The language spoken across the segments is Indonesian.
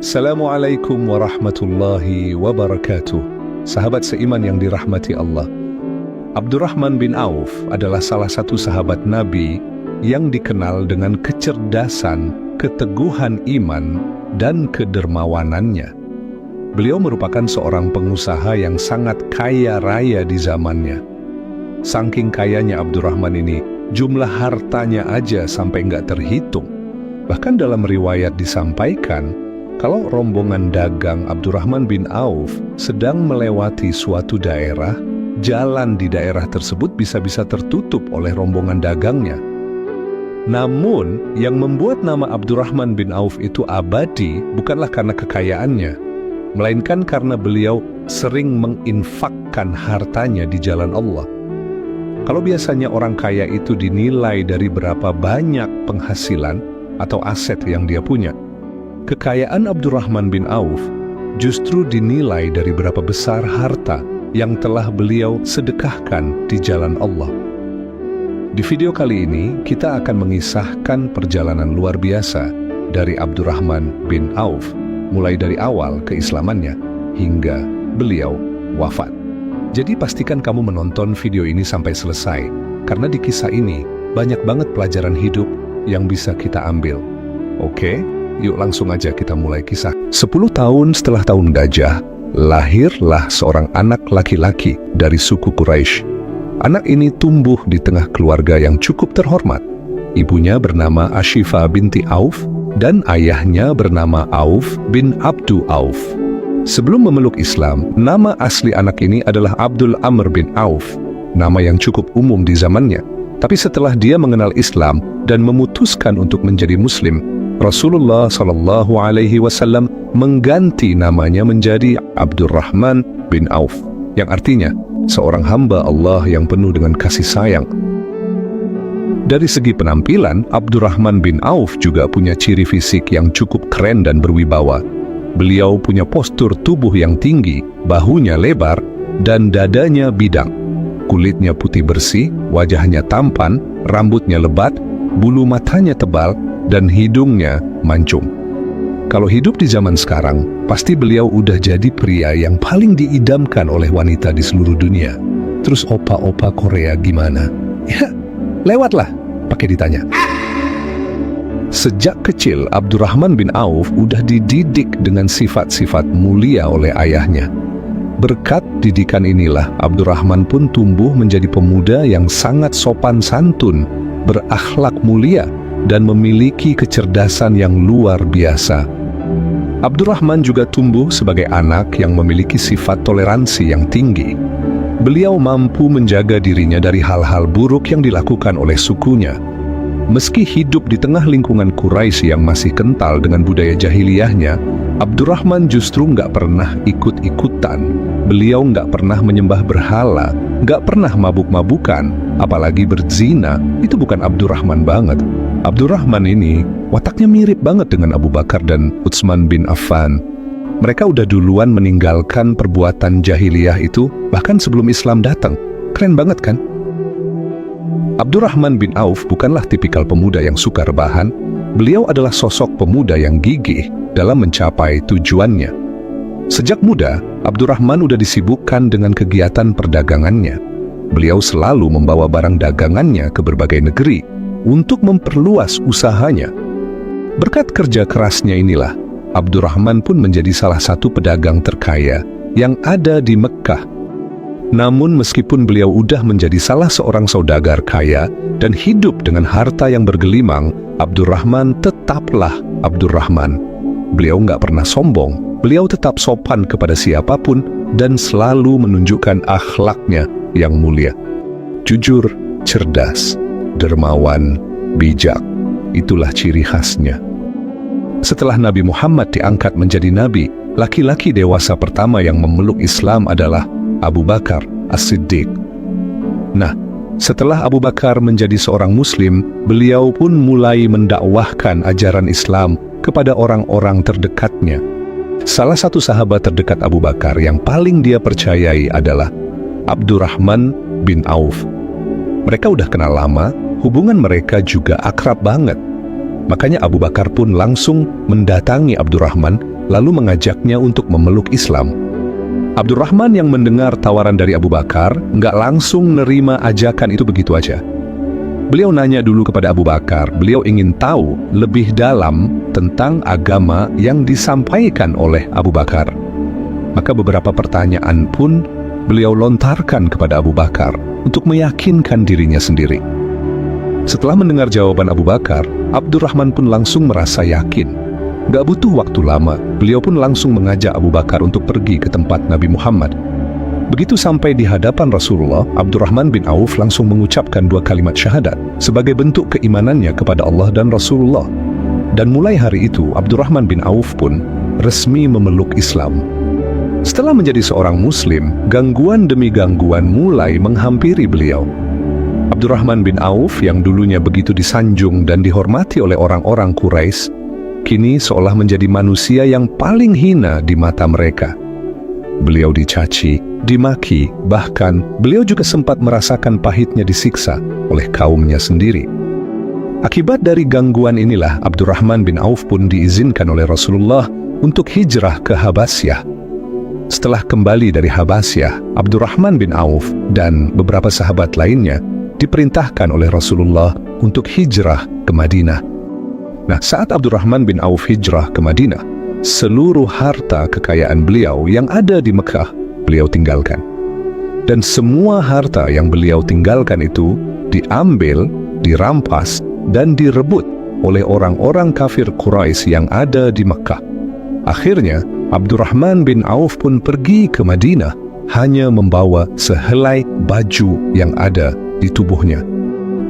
Assalamualaikum warahmatullahi wabarakatuh. Sahabat seiman yang dirahmati Allah. Abdurrahman bin Auf adalah salah satu sahabat Nabi yang dikenal dengan kecerdasan, keteguhan iman, dan kedermawanannya. Beliau merupakan seorang pengusaha yang sangat kaya raya di zamannya. Saking kayanya Abdurrahman ini, jumlah hartanya aja sampai nggak terhitung. Bahkan dalam riwayat disampaikan, kalau rombongan dagang Abdurrahman bin Auf sedang melewati suatu daerah, jalan di daerah tersebut bisa-bisa tertutup oleh rombongan dagangnya. Namun, yang membuat nama Abdurrahman bin Auf itu abadi bukanlah karena kekayaannya, melainkan karena beliau sering menginfakkan hartanya di jalan Allah. Kalau biasanya orang kaya itu dinilai dari berapa banyak penghasilan atau aset yang dia punya, kekayaan Abdurrahman bin Auf justru dinilai dari berapa besar harta yang telah beliau sedekahkan di jalan Allah. Di video kali ini, kita akan mengisahkan perjalanan luar biasa dari Abdurrahman bin Auf, mulai dari awal keislamannya hingga beliau wafat. Jadi pastikan kamu menonton video ini sampai selesai, karena di kisah ini banyak banget pelajaran hidup yang bisa kita ambil. Oke? Yuk langsung aja kita mulai kisah. 10 tahun setelah tahun gajah, lahirlah seorang anak laki-laki dari suku Quraisy. Anak ini tumbuh di tengah keluarga yang cukup terhormat. Ibunya bernama Ashifah binti Auf dan ayahnya bernama Auf bin Abdu Auf. Sebelum memeluk Islam, nama asli anak ini adalah Abdul Amr bin Auf, nama yang cukup umum di zamannya. Tapi setelah dia mengenal Islam dan memutuskan untuk menjadi Muslim, Rasulullah SAW mengganti namanya menjadi Abdurrahman bin Auf, yang artinya seorang hamba Allah yang penuh dengan kasih sayang. Dari segi penampilan, Abdurrahman bin Auf juga punya ciri fisik yang cukup keren dan berwibawa. Beliau punya postur tubuh yang tinggi, bahunya lebar, dan dadanya bidang. Kulitnya putih bersih, wajahnya tampan, rambutnya lebat, bulu matanya tebal, dan hidungnya mancung. Kalau hidup di zaman sekarang, pasti beliau udah jadi pria yang paling diidamkan oleh wanita di seluruh dunia. Terus opa-opa Korea gimana? Ya, lewatlah, pakai ditanya. Sejak kecil, Abdurrahman bin Auf udah dididik dengan sifat-sifat mulia oleh ayahnya. Berkat didikan inilah, Abdurrahman pun tumbuh menjadi pemuda yang sangat sopan santun, berakhlak mulia, dan memiliki kecerdasan yang luar biasa. Abdurrahman juga tumbuh sebagai anak yang memiliki sifat toleransi yang tinggi. Beliau mampu menjaga dirinya dari hal-hal buruk yang dilakukan oleh sukunya. Meski hidup di tengah lingkungan Quraisy yang masih kental dengan budaya jahiliyahnya, Abdurrahman justru nggak pernah ikut-ikutan. Beliau nggak pernah menyembah berhala, nggak pernah mabuk-mabukan, apalagi berzina. Itu bukan Abdurrahman banget. Abdurrahman ini wataknya mirip banget dengan Abu Bakar dan Utsman bin Affan. Mereka udah duluan meninggalkan perbuatan jahiliyah itu bahkan sebelum Islam datang. Keren banget kan? Abdurrahman bin Auf bukanlah tipikal pemuda yang suka rebahan. Beliau adalah sosok pemuda yang gigih dalam mencapai tujuannya. Sejak muda, Abdurrahman udah disibukkan dengan kegiatan perdagangannya. Beliau selalu membawa barang dagangannya ke berbagai negeri untuk memperluas usahanya. Berkat kerja kerasnya inilah, Abdurrahman pun menjadi salah satu pedagang terkaya yang ada di Mekkah. Namun meskipun beliau udah menjadi salah seorang saudagar kaya dan hidup dengan harta yang bergelimang, Abdurrahman tetaplah Abdurrahman. Beliau nggak pernah sombong, beliau tetap sopan kepada siapapun dan selalu menunjukkan akhlaknya yang mulia. Jujur, cerdas, dermawan, bijak, itulah ciri khasnya. Setelah Nabi Muhammad diangkat menjadi nabi, laki-laki dewasa pertama yang memeluk Islam adalah Abu Bakar As-Siddiq. Nah, setelah Abu Bakar menjadi seorang Muslim, beliau pun mulai mendakwahkan ajaran Islam kepada orang-orang terdekatnya. Salah satu sahabat terdekat Abu Bakar yang paling dia percayai adalah Abdurrahman bin Auf. Mereka udah kenal lama, hubungan mereka juga akrab banget. Makanya Abu Bakar pun langsung mendatangi Abdurrahman lalu mengajaknya untuk memeluk Islam. Abdurrahman yang mendengar tawaran dari Abu Bakar nggak langsung nerima ajakan itu begitu aja. Beliau nanya dulu kepada Abu Bakar, beliau ingin tahu lebih dalam tentang agama yang disampaikan oleh Abu Bakar. Maka beberapa pertanyaan pun beliau lontarkan kepada Abu Bakar untuk meyakinkan dirinya sendiri. Setelah mendengar jawaban Abu Bakar, Abdurrahman pun langsung merasa yakin. Gak butuh waktu lama, beliau pun langsung mengajak Abu Bakar untuk pergi ke tempat Nabi Muhammad. Begitu sampai di hadapan Rasulullah, Abdurrahman bin Auf langsung mengucapkan 2 kalimat syahadat sebagai bentuk keimanannya kepada Allah dan Rasulullah. Dan mulai hari itu, Abdurrahman bin Auf pun resmi memeluk Islam. Setelah menjadi seorang Muslim, gangguan demi gangguan mulai menghampiri beliau. Abdurrahman bin Auf yang dulunya begitu disanjung dan dihormati oleh orang-orang Quraisy, kini seolah menjadi manusia yang paling hina di mata mereka. Beliau dicaci, dimaki, bahkan beliau juga sempat merasakan pahitnya disiksa oleh kaumnya sendiri. Akibat dari gangguan inilah Abdurrahman bin Auf pun diizinkan oleh Rasulullah untuk hijrah ke Habasyah. Setelah kembali dari Habasyah, Abdurrahman bin Auf dan beberapa sahabat lainnya diperintahkan oleh Rasulullah untuk hijrah ke Madinah. Nah, saat Abdurrahman bin Auf hijrah ke Madinah, seluruh harta kekayaan beliau yang ada di Mekah, beliau tinggalkan. Dan semua harta yang beliau tinggalkan itu diambil, dirampas, dan direbut oleh orang-orang kafir Quraisy yang ada di Mekah. Akhirnya, Abdurrahman bin Auf pun pergi ke Madinah, hanya membawa sehelai baju yang ada di tubuhnya.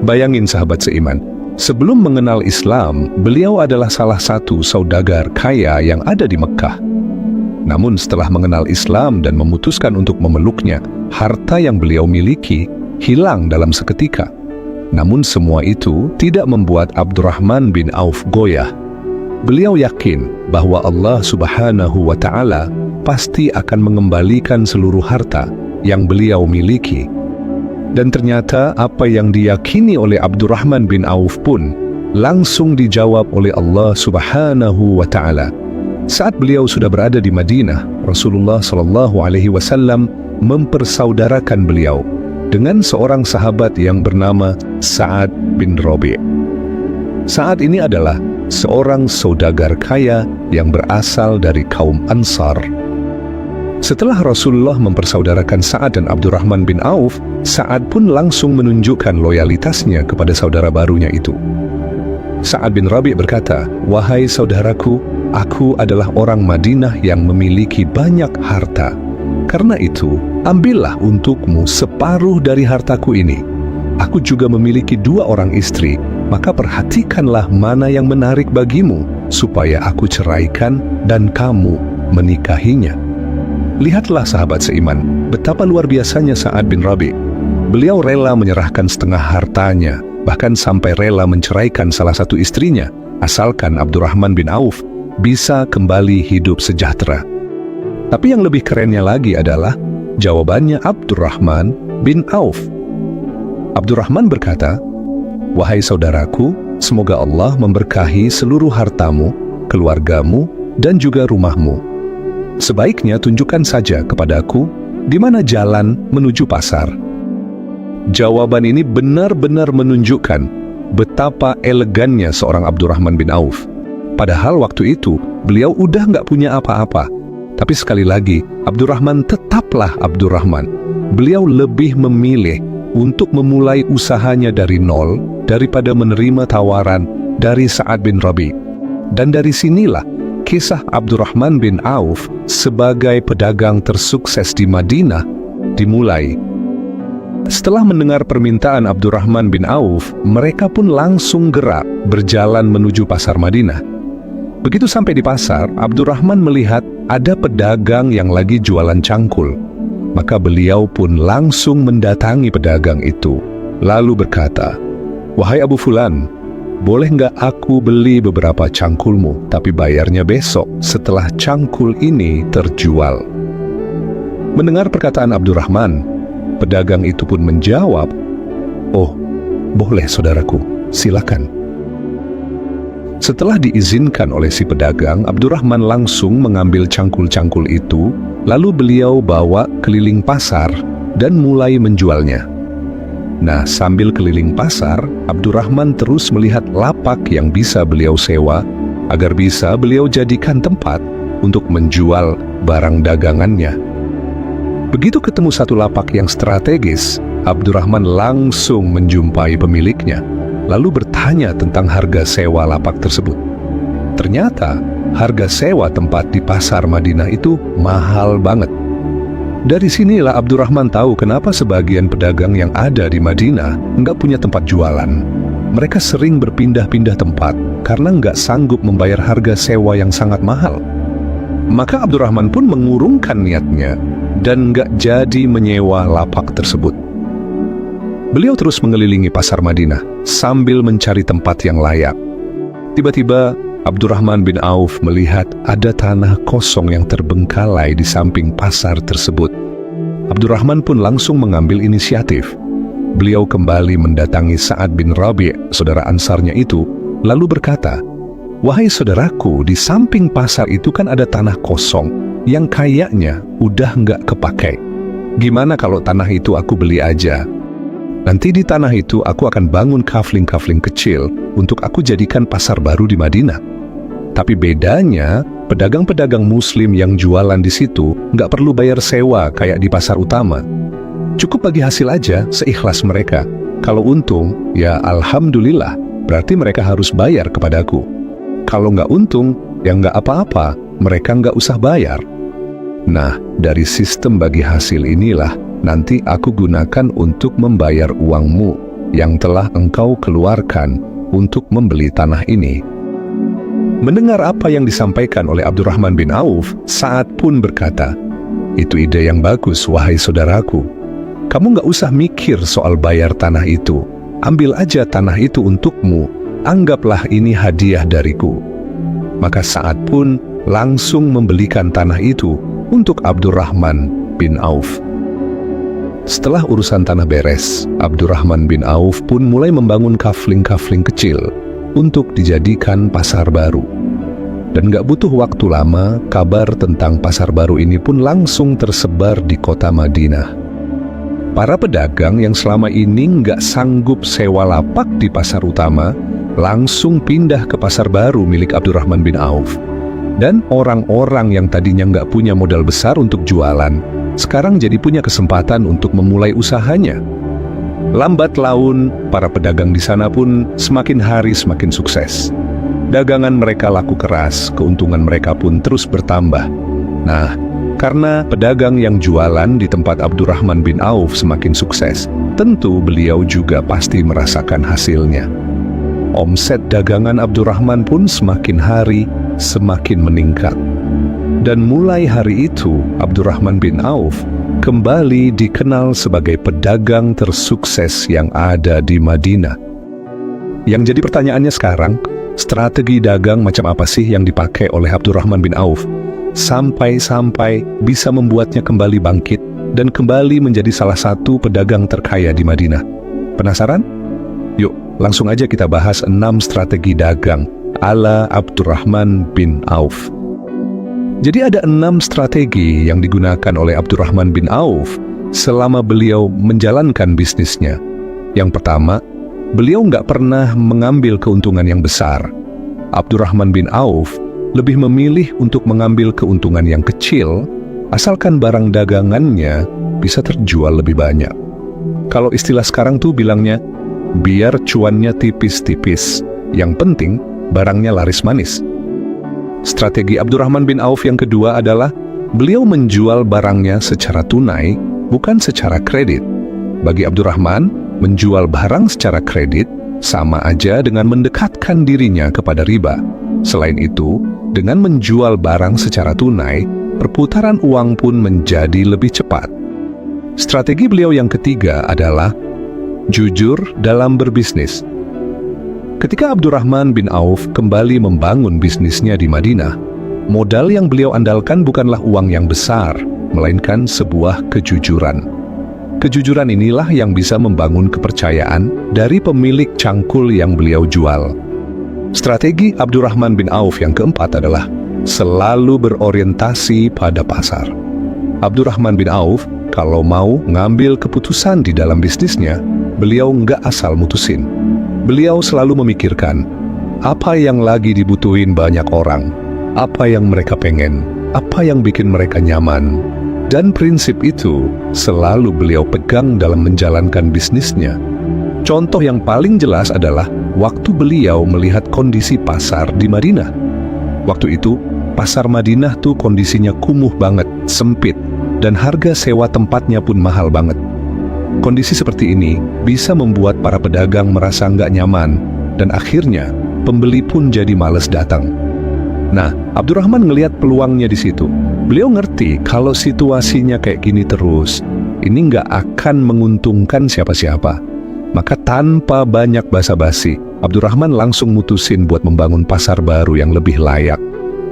Bayangin sahabat seiman, sebelum mengenal Islam, beliau adalah salah satu saudagar kaya yang ada di Mekah. Namun setelah mengenal Islam dan memutuskan untuk memeluknya, harta yang beliau miliki hilang dalam seketika. Namun semua itu tidak membuat Abdurrahman bin Auf goyah. Beliau yakin bahwa Allah Subhanahu wa Ta'ala pasti akan mengembalikan seluruh harta yang beliau miliki. Dan ternyata apa yang diyakini oleh Abdurrahman bin Auf pun langsung dijawab oleh Allah Subhanahu wa Ta'ala. Saat beliau sudah berada di Madinah, Rasulullah SAW mempersaudarakan beliau dengan seorang sahabat yang bernama Sa'ad bin Rabi'. Sa'ad ini adalah seorang saudagar kaya yang berasal dari kaum Ansar. Setelah Rasulullah mempersaudarakan Sa'ad dan Abdurrahman bin Auf, Sa'ad pun langsung menunjukkan loyalitasnya kepada saudara barunya itu. Sa'ad bin Rabi' berkata, "Wahai saudaraku, aku adalah orang Madinah yang memiliki banyak harta. Karena itu, ambillah untukmu separuh dari hartaku ini. Aku juga memiliki 2 orang istri, maka perhatikanlah mana yang menarik bagimu, supaya aku ceraikan dan kamu menikahinya." Lihatlah sahabat seiman, betapa luar biasanya Sa'ad bin Rabi'. Beliau rela menyerahkan setengah hartanya, bahkan sampai rela menceraikan salah satu istrinya, asalkan Abdurrahman bin Auf bisa kembali hidup sejahtera. Tapi yang lebih kerennya lagi adalah jawabannya Abdurrahman bin Auf. Abdurrahman berkata, "Wahai saudaraku, semoga Allah memberkahi seluruh hartamu, keluargamu, dan juga rumahmu. Sebaiknya tunjukkan saja kepadaku di mana jalan menuju pasar." Jawaban ini benar-benar menunjukkan betapa elegannya seorang Abdurrahman bin Auf. Padahal waktu itu beliau udah nggak punya apa-apa. Tapi sekali lagi, Abdurrahman tetaplah Abdurrahman. Beliau lebih memilih untuk memulai usahanya dari nol daripada menerima tawaran dari Sa'ad bin Rabi'. Dan dari sinilah kisah Abdurrahman bin Auf sebagai pedagang tersukses di Madinah dimulai. Setelah mendengar permintaan Abdurrahman bin Auf, mereka pun langsung gerak berjalan menuju pasar Madinah. Begitu sampai di pasar, Abdurrahman melihat ada pedagang yang lagi jualan cangkul. Maka beliau pun langsung mendatangi pedagang itu, lalu berkata, "Wahai Abu Fulan, boleh nggak aku beli beberapa cangkulmu, tapi bayarnya besok setelah cangkul ini terjual?" Mendengar perkataan Abdurrahman, pedagang itu pun menjawab, "Oh, boleh saudaraku, silakan." Setelah diizinkan oleh si pedagang, Abdurrahman langsung mengambil cangkul-cangkul itu, lalu beliau bawa keliling pasar dan mulai menjualnya. Nah, sambil keliling pasar, Abdurrahman terus melihat lapak yang bisa beliau sewa, agar bisa beliau jadikan tempat untuk menjual barang dagangannya. Begitu ketemu satu lapak yang strategis, Abdurrahman langsung menjumpai pemiliknya, lalu bertanya tentang harga sewa lapak tersebut. Ternyata, harga sewa tempat di pasar Madinah itu mahal banget. Dari sinilah Abdurrahman tahu kenapa sebagian pedagang yang ada di Madinah nggak punya tempat jualan. Mereka sering berpindah-pindah tempat karena nggak sanggup membayar harga sewa yang sangat mahal. Maka Abdurrahman pun mengurungkan niatnya dan nggak jadi menyewa lapak tersebut. Beliau terus mengelilingi pasar Madinah sambil mencari tempat yang layak. Tiba-tiba Abdurrahman bin Auf melihat ada tanah kosong yang terbengkalai di samping pasar tersebut. Abdurrahman pun langsung mengambil inisiatif. Beliau kembali mendatangi Sa'ad bin Rabi', saudara Ansarnya itu, lalu berkata, "Wahai saudaraku, di samping pasar itu kan ada tanah kosong yang kayaknya udah nggak kepakai. Gimana kalau tanah itu aku beli aja? Nanti di tanah itu aku akan bangun kafling-kafling kecil untuk aku jadikan pasar baru di Madinah. Tapi bedanya, pedagang-pedagang muslim yang jualan di situ nggak perlu bayar sewa kayak di pasar utama. Cukup bagi hasil aja, seikhlas mereka. Kalau untung, ya alhamdulillah, berarti mereka harus bayar kepadaku. Kalau nggak untung, ya nggak apa-apa, mereka nggak usah bayar. Nah, dari sistem bagi hasil inilah nanti aku gunakan untuk membayar uangmu yang telah engkau keluarkan untuk membeli tanah ini." Mendengar apa yang disampaikan oleh Abdurrahman bin Auf, Sa'ad pun berkata, "Itu ide yang bagus, wahai saudaraku. Kamu nggak usah mikir soal bayar tanah itu. Ambil aja tanah itu untukmu. Anggaplah ini hadiah dariku." Maka Sa'ad pun langsung membelikan tanah itu untuk Abdurrahman bin Auf. Setelah urusan tanah beres, Abdurrahman bin Auf pun mulai membangun kafling-kafling kecil untuk dijadikan pasar baru. Dan gak butuh waktu lama, kabar tentang pasar baru ini pun langsung tersebar di kota Madinah. Para pedagang yang selama ini gak sanggup sewa lapak di pasar utama, langsung pindah ke pasar baru milik Abdurrahman bin Auf. Dan orang-orang yang tadinya gak punya modal besar untuk jualan, sekarang jadi punya kesempatan untuk memulai usahanya. Lambat laun, para pedagang di sana pun semakin hari semakin sukses. Dagangan mereka laku keras, keuntungan mereka pun terus bertambah. Nah, karena pedagang yang jualan di tempat Abdurrahman bin Auf semakin sukses, tentu beliau juga pasti merasakan hasilnya. Omset dagangan Abdurrahman pun semakin hari semakin meningkat. Dan mulai hari itu, Abdurrahman bin Auf kembali dikenal sebagai pedagang tersukses yang ada di Madinah. Yang jadi pertanyaannya sekarang, strategi dagang macam apa sih yang dipakai oleh Abdurrahman bin Auf sampai bisa membuatnya kembali bangkit dan kembali menjadi salah satu pedagang terkaya di Madinah? Penasaran? Yuk, langsung aja kita bahas 6 strategi dagang ala Abdurrahman bin Auf. Jadi ada 6 strategi yang digunakan oleh Abdurrahman bin Auf selama beliau menjalankan bisnisnya. Yang pertama, beliau nggak pernah mengambil keuntungan yang besar. Abdurrahman bin Auf lebih memilih untuk mengambil keuntungan yang kecil, asalkan barang dagangannya bisa terjual lebih banyak. Kalau istilah sekarang tuh bilangnya, biar cuannya tipis-tipis, yang penting barangnya laris manis. Strategi Abdurrahman bin Auf yang kedua adalah beliau menjual barangnya secara tunai, bukan secara kredit. Bagi Abdurrahman, menjual barang secara kredit sama aja dengan mendekatkan dirinya kepada riba. Selain itu, dengan menjual barang secara tunai, perputaran uang pun menjadi lebih cepat. Strategi beliau yang ketiga adalah jujur dalam berbisnis. Ketika Abdurrahman bin Auf kembali membangun bisnisnya di Madinah, modal yang beliau andalkan bukanlah uang yang besar, melainkan sebuah kejujuran. Kejujuran inilah yang bisa membangun kepercayaan dari pemilik cangkul yang beliau jual. Strategi Abdurrahman bin Auf yang keempat adalah selalu berorientasi pada pasar. Abdurrahman bin Auf kalau mau ngambil keputusan di dalam bisnisnya, beliau nggak asal mutusin. Beliau selalu memikirkan apa yang lagi dibutuhin banyak orang, apa yang mereka pengen, apa yang bikin mereka nyaman. Dan prinsip itu selalu beliau pegang dalam menjalankan bisnisnya. Contoh yang paling jelas adalah waktu beliau melihat kondisi pasar di Madinah. Waktu itu, pasar Madinah tuh kondisinya kumuh banget, sempit, dan harga sewa tempatnya pun mahal banget. Kondisi seperti ini bisa membuat para pedagang merasa nggak nyaman, dan akhirnya pembeli pun jadi males datang. Nah, Abdurrahman ngelihat peluangnya di situ. Beliau ngerti kalau situasinya kayak gini terus, ini nggak akan menguntungkan siapa-siapa. Maka tanpa banyak basa-basi, Abdurrahman langsung mutusin buat membangun pasar baru yang lebih layak.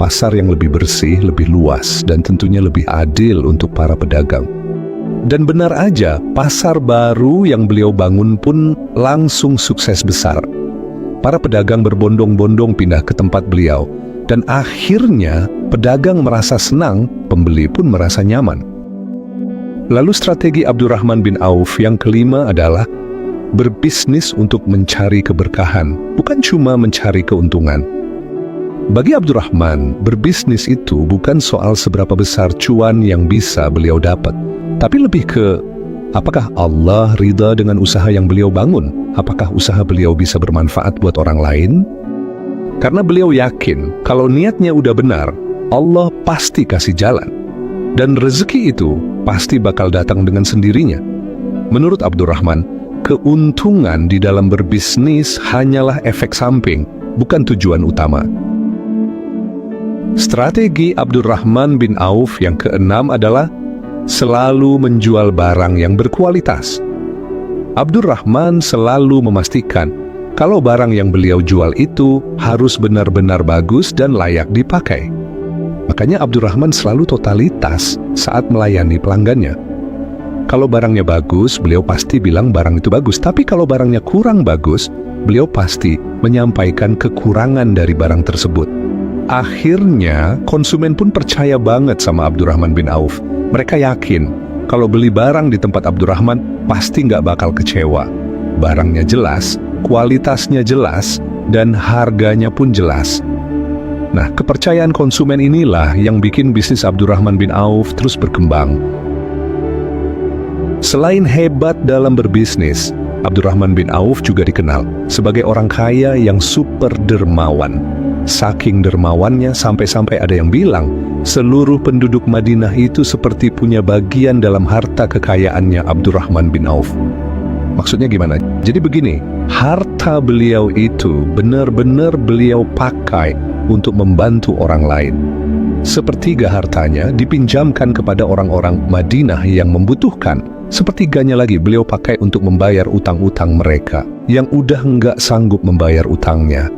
Pasar yang lebih bersih, lebih luas, dan tentunya lebih adil untuk para pedagang. Dan benar aja, pasar baru yang beliau bangun pun langsung sukses besar. Para pedagang berbondong-bondong pindah ke tempat beliau, dan akhirnya pedagang merasa senang, pembeli pun merasa nyaman. Lalu strategi Abdurrahman bin Auf yang kelima adalah berbisnis untuk mencari keberkahan, bukan cuma mencari keuntungan. Bagi Abdurrahman, berbisnis itu bukan soal seberapa besar cuan yang bisa beliau dapat, tapi lebih ke apakah Allah ridha dengan usaha yang beliau bangun? Apakah usaha beliau bisa bermanfaat buat orang lain? Karena beliau yakin kalau niatnya udah benar, Allah pasti kasih jalan. Dan rezeki itu pasti bakal datang dengan sendirinya. Menurut Abdurrahman, keuntungan di dalam berbisnis hanyalah efek samping, bukan tujuan utama. Strategi Abdurrahman bin Auf yang keenam adalah selalu menjual barang yang berkualitas. Abdurrahman selalu memastikan kalau barang yang beliau jual itu harus benar-benar bagus dan layak dipakai. Makanya Abdurrahman selalu totalitas saat melayani pelanggannya. Kalau barangnya bagus, beliau pasti bilang barang itu bagus. Tapi kalau barangnya kurang bagus, beliau pasti menyampaikan kekurangan dari barang tersebut. Akhirnya, konsumen pun percaya banget sama Abdurrahman bin Auf. Mereka yakin kalau beli barang di tempat Abdurrahman pasti nggak bakal kecewa. Barangnya jelas, kualitasnya jelas, dan harganya pun jelas. Nah, kepercayaan konsumen inilah yang bikin bisnis Abdurrahman bin Auf terus berkembang. Selain hebat dalam berbisnis, Abdurrahman bin Auf juga dikenal sebagai orang kaya yang super dermawan. Saking dermawannya sampai-sampai ada yang bilang seluruh penduduk Madinah itu seperti punya bagian dalam harta kekayaannya Abdurrahman bin Auf. Maksudnya gimana? Jadi begini, harta beliau itu benar-benar beliau pakai untuk membantu orang lain. Sepertiga hartanya dipinjamkan kepada orang-orang Madinah yang membutuhkan. Sepertiganya lagi beliau pakai untuk membayar utang-utang mereka yang udah nggak sanggup membayar utangnya.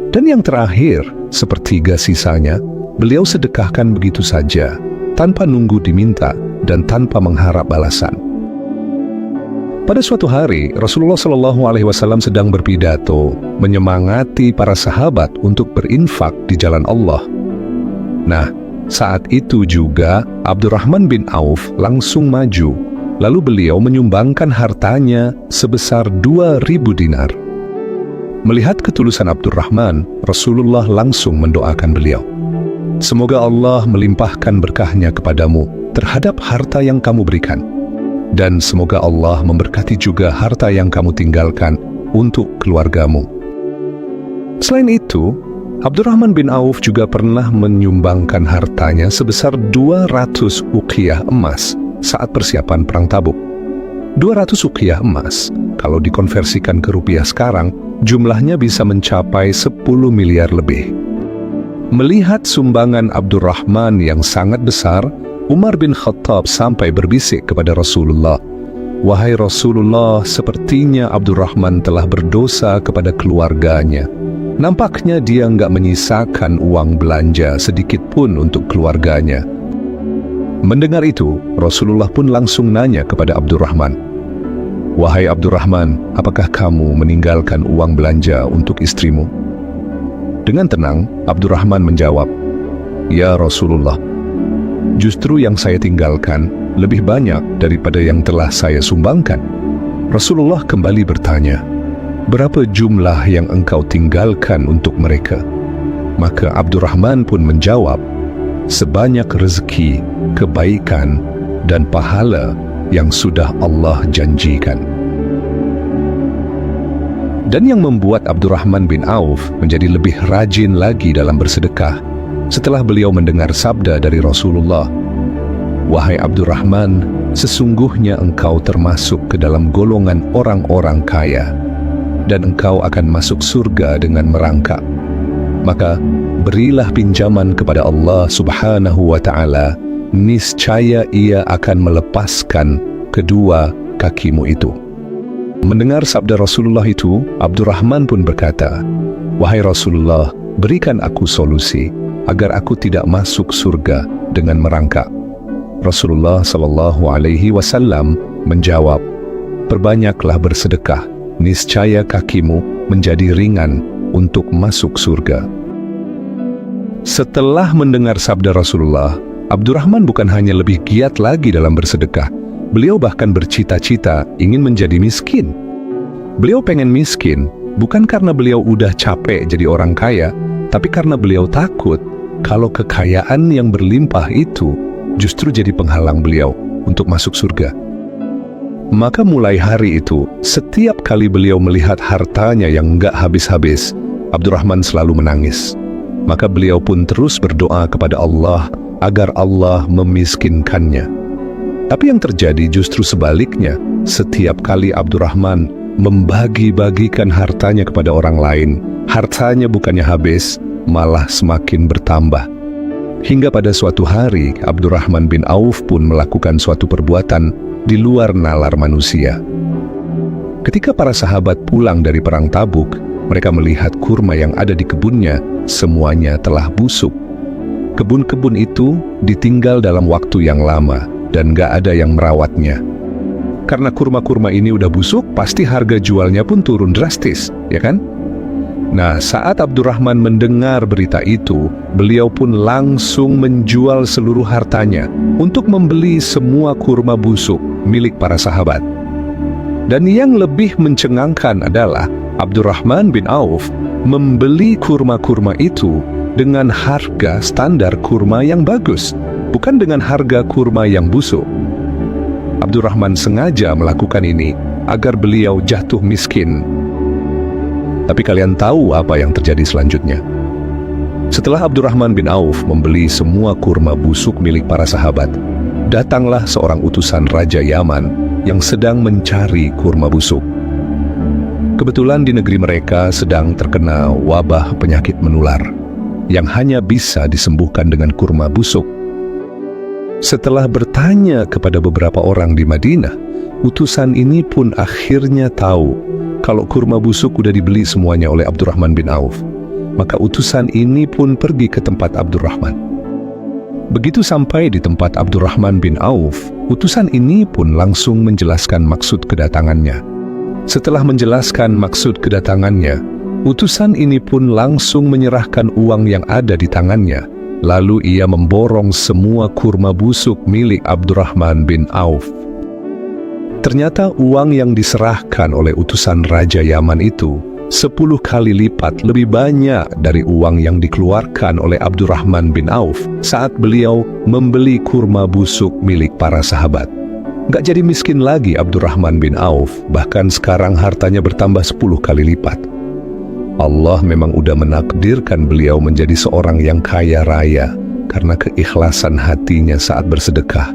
Dan yang terakhir, sepertiga sisanya, beliau sedekahkan begitu saja, tanpa nunggu diminta dan tanpa mengharap balasan. Pada suatu hari, Rasulullah SAW sedang berpidato, menyemangati para sahabat untuk berinfak di jalan Allah. Nah, saat itu juga Abdurrahman bin Auf langsung maju, lalu beliau menyumbangkan hartanya sebesar 2.000 dinar. Melihat ketulusan Abdurrahman, Rasulullah langsung mendoakan beliau. Semoga Allah melimpahkan berkahnya kepadamu terhadap harta yang kamu berikan. Dan semoga Allah memberkati juga harta yang kamu tinggalkan untuk keluargamu. Selain itu, Abdurrahman bin Auf juga pernah menyumbangkan hartanya sebesar 200 uqiyah emas saat persiapan perang Tabuk. 200 uqiyah emas, kalau dikonversikan ke rupiah sekarang, jumlahnya bisa mencapai 10 miliar lebih. Melihat sumbangan Abdurrahman yang sangat besar, Umar bin Khattab sampai berbisik kepada Rasulullah, "Wahai Rasulullah, sepertinya Abdurrahman telah berdosa kepada keluarganya. Nampaknya dia nggak menyisakan uang belanja sedikit pun untuk keluarganya." Mendengar itu, Rasulullah pun langsung nanya kepada Abdurrahman, "Wahai Abdurrahman, apakah kamu meninggalkan uang belanja untuk istrimu?" Dengan tenang, Abdurrahman menjawab, "Ya Rasulullah, justru yang saya tinggalkan lebih banyak daripada yang telah saya sumbangkan." Rasulullah kembali bertanya, "Berapa jumlah yang engkau tinggalkan untuk mereka?" Maka Abdurrahman pun menjawab, "Sebanyak rezeki, kebaikan, dan pahala yang sudah Allah janjikan." Dan yang membuat Abdurrahman bin Auf menjadi lebih rajin lagi dalam bersedekah setelah beliau mendengar sabda dari Rasulullah, "Wahai Abdurrahman, sesungguhnya engkau termasuk ke dalam golongan orang-orang kaya, dan engkau akan masuk surga dengan merangkak. Maka berilah pinjaman kepada Allah Subhanahu wa Ta'ala, niscaya Ia akan melepaskan kedua kakimu itu." Mendengar sabda Rasulullah itu, Abdurrahman pun berkata, "Wahai Rasulullah, berikan aku solusi agar aku tidak masuk surga dengan merangkak." Rasulullah SAW menjawab, "Perbanyaklah bersedekah, niscaya kakimu menjadi ringan untuk masuk surga." Setelah mendengar sabda Rasulullah, Abdurrahman bukan hanya lebih giat lagi dalam bersedekah, beliau bahkan bercita-cita ingin menjadi miskin. Beliau pengen miskin, bukan karena beliau udah capek jadi orang kaya, tapi karena beliau takut kalau kekayaan yang berlimpah itu justru jadi penghalang beliau untuk masuk surga. Maka mulai hari itu, setiap kali beliau melihat hartanya yang enggak habis-habis, Abdurrahman selalu menangis. Maka beliau pun terus berdoa kepada Allah agar Allah memiskinkannya. Tapi yang terjadi justru sebaliknya. Setiap kali Abdurrahman membagi-bagikan hartanya kepada orang lain, hartanya bukannya habis, malah semakin bertambah. Hingga pada suatu hari, Abdurrahman bin Auf pun melakukan suatu perbuatan di luar nalar manusia. Ketika para sahabat pulang dari perang Tabuk, mereka melihat kurma yang ada di kebunnya, semuanya telah busuk. Kebun-kebun itu ditinggal dalam waktu yang lama, dan gak ada yang merawatnya. Karena kurma-kurma ini udah busuk, pasti harga jualnya pun turun drastis, ya kan? Nah, saat Abdurrahman mendengar berita itu, beliau pun langsung menjual seluruh hartanya untuk membeli semua kurma busuk milik para sahabat. Dan yang lebih mencengangkan adalah Abdurrahman bin Auf membeli kurma-kurma itu dengan harga standar kurma yang bagus, bukan dengan harga kurma yang busuk. Abdurrahman sengaja melakukan ini agar beliau jatuh miskin. Tapi kalian tahu apa yang terjadi selanjutnya? Setelah Abdurrahman bin Auf membeli semua kurma busuk milik para sahabat, datanglah seorang utusan Raja Yaman yang sedang mencari kurma busuk. Kebetulan di negeri mereka sedang terkena wabah penyakit menular yang hanya bisa disembuhkan dengan kurma busuk. Setelah bertanya kepada beberapa orang di Madinah, utusan ini pun akhirnya tahu kalau kurma busuk udah dibeli semuanya oleh Abdurrahman bin Auf. Maka utusan ini pun pergi ke tempat Abdurrahman. Begitu sampai di tempat Abdurrahman bin Auf, utusan ini pun langsung menjelaskan maksud kedatangannya. Setelah menjelaskan maksud kedatangannya, utusan ini pun langsung menyerahkan uang yang ada di tangannya. Lalu ia memborong semua kurma busuk milik Abdurrahman bin Auf. Ternyata uang yang diserahkan oleh utusan Raja Yaman itu 10 kali lipat lebih banyak dari uang yang dikeluarkan oleh Abdurrahman bin Auf saat beliau membeli kurma busuk milik para sahabat. Gak jadi miskin lagi Abdurrahman bin Auf, bahkan sekarang hartanya bertambah 10 kali lipat. Allah memang udah menakdirkan beliau menjadi seorang yang kaya raya karena keikhlasan hatinya saat bersedekah.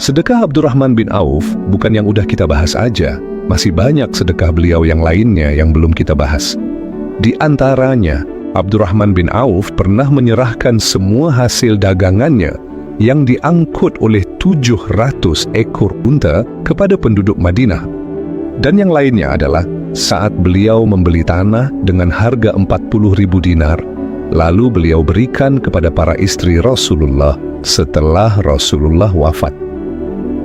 Sedekah Abdurrahman bin Auf bukan yang udah kita bahas aja, masih banyak sedekah beliau yang lainnya yang belum kita bahas. Di antaranya, Abdurrahman bin Auf pernah menyerahkan semua hasil dagangannya yang diangkut oleh 700 ekor unta kepada penduduk Madinah. Dan yang lainnya adalah saat beliau membeli tanah dengan harga 40.000 dinar, lalu beliau berikan kepada para istri Rasulullah setelah Rasulullah wafat.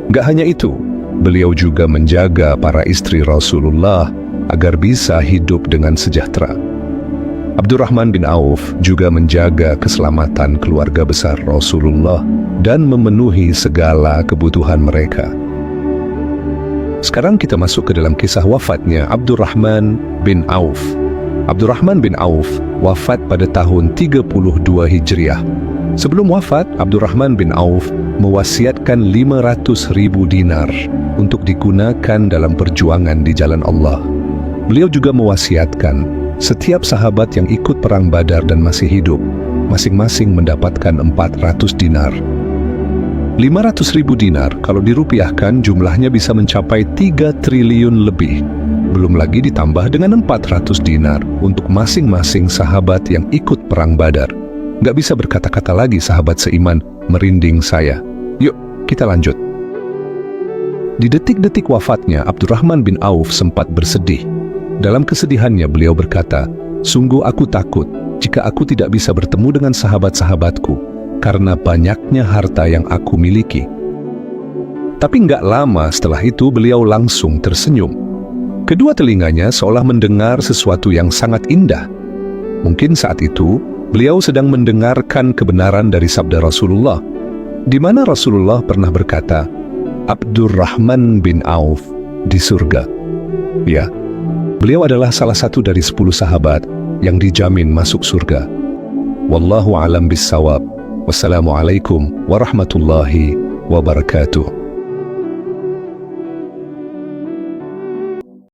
Gak hanya itu, beliau juga menjaga para istri Rasulullah agar bisa hidup dengan sejahtera. Abdurrahman bin Auf juga menjaga keselamatan keluarga besar Rasulullah dan memenuhi segala kebutuhan mereka. Sekarang kita masuk ke dalam kisah wafatnya Abdurrahman bin Auf. Abdurrahman bin Auf wafat pada tahun 32 Hijriah. Sebelum wafat, Abdurrahman bin Auf mewasiatkan 500.000 dinar untuk digunakan dalam perjuangan di jalan Allah. Beliau juga mewasiatkan setiap sahabat yang ikut perang Badar dan masih hidup, masing-masing mendapatkan 400 dinar. 500.000 dinar kalau dirupiahkan jumlahnya bisa mencapai 3 triliun lebih. Belum lagi ditambah dengan 400 dinar untuk masing-masing sahabat yang ikut perang Badar. Gak bisa berkata-kata lagi sahabat seiman, merinding saya. Yuk, kita lanjut. Di detik-detik wafatnya, Abdurrahman bin Auf sempat bersedih. Dalam kesedihannya beliau berkata, "Sungguh aku takut jika aku tidak bisa bertemu dengan sahabat-sahabatku karena banyaknya harta yang aku miliki." Tapi nggak lama setelah itu beliau langsung tersenyum. Kedua telinganya seolah mendengar sesuatu yang sangat indah. Mungkin saat itu beliau sedang mendengarkan kebenaran dari sabda Rasulullah, di mana Rasulullah pernah berkata, "Abdurrahman bin Auf di surga." Ya, beliau adalah salah satu dari 10 sahabat yang dijamin masuk surga. Wallahu a'lam bissawab. Wassalamualaikum warahmatullahi wabarakatuh.